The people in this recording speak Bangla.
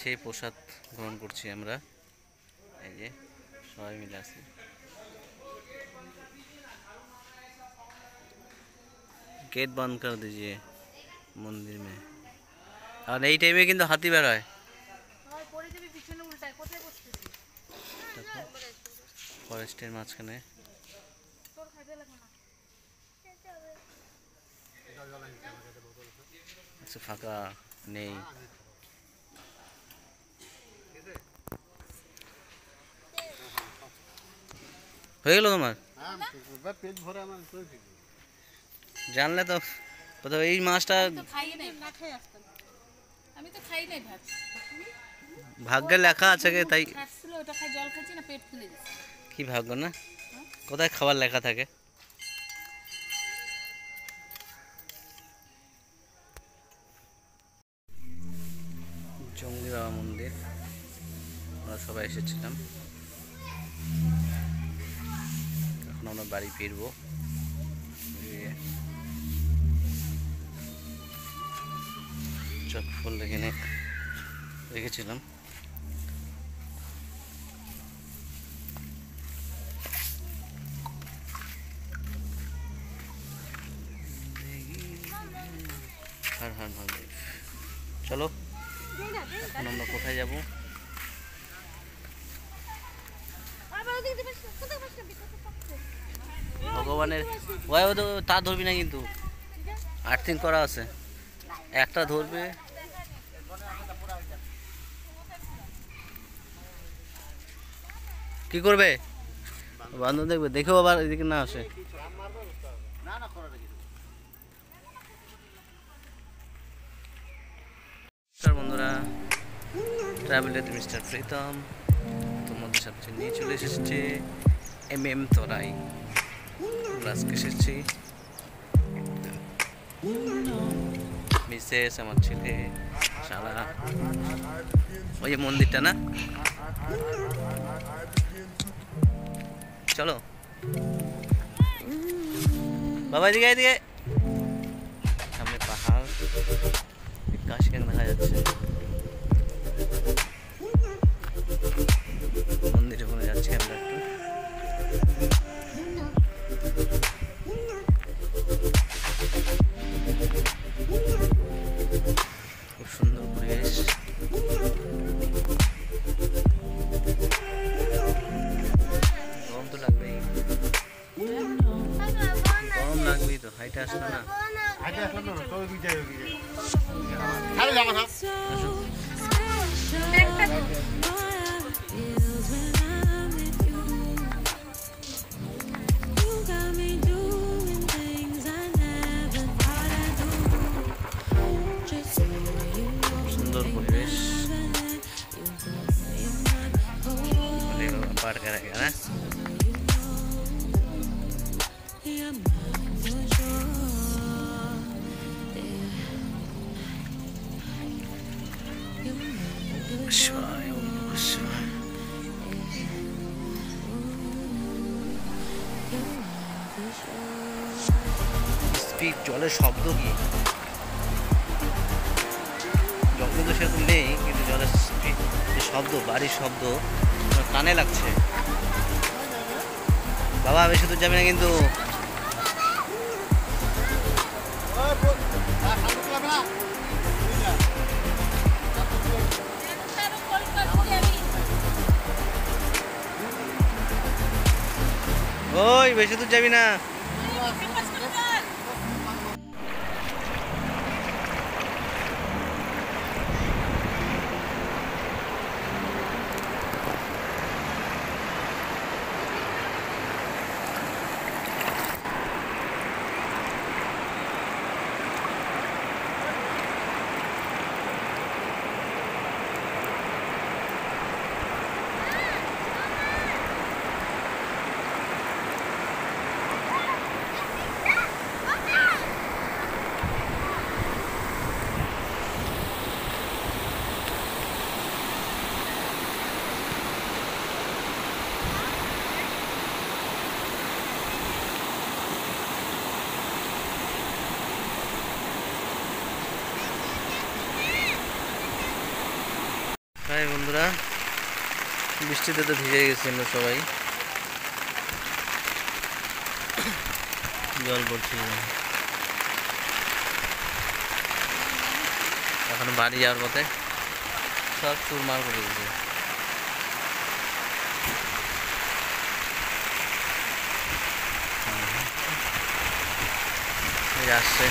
সেই প্রসাদ গ্রহণ করছি আমরা। এই যে সবাই মিলে আছি। गेट बंद कर दीजिए मंदिर में। और এই টাইমে কিন্তু হাতি বের হয়। ফরেস্টের মাঝখানে আচ্ছা ফাঁকা নেই। হয়ে গেল তোমার? জানলে তো কোথাও এই মাছটা ভাগ্যে লেখা আছে তাই কি ভাগ্য না, কোথায় খাবার লেখা থাকে। জঙ্গলি বাবা মন্দির আমরা সবাই এসেছিলাম। এখন আমরা বাড়ি ফিরবো। চক ফুল এখানে রেখেছিলাম। হর হর মহাদেব। চলো এখন আমরা কোথায় যাব? ভগবানের ওই তো তা ধরবি না কিন্তু, আর্থিং করা আছে, একটা ধরবে। কি করবে বান্ধব দেখবে, দেখেও আবার এদিকে না আসে। বন্ধুরা, ট্রাভেল উইথ মিস্টার প্রীতম তোমাদের সাথে নিয়ে চলে এসেছে MM তরাই। আজকে এসেছি মিসেস, আমার ছেলে, সারা। ওই যে মন্দিরটা না, চলো বাবা এদিকে এদিকে। সামনে পাহাড়, কাশিয়াং দেখা যাচ্ছে। মন্দিরে ওখানে যাচ্ছি আমরা একটু। খুব সুন্দর পরিবেশ। গরম তো লাগবেই, গরম লাগবেই তো। হাইটে আসলো না, সুন্দর পরিবেশ। পার করা গেল না। জলের শব্দ কি, জল কিন্তু সেরকম নেই, কিন্তু জলের শব্দ, বাড়ির শব্দ কানে লাগছে। বাবা বেশি দূর যাবে না কিন্তু। ওই বেশি দূর যাবি না। বন্ধুরা, বৃষ্টিতে তো ভিজে গেছি আমরা সবাই, জল পড়ছে। এখন বাড়ি যাওয়ার পথে সব চুরমার করে দিয়েছে। আসছে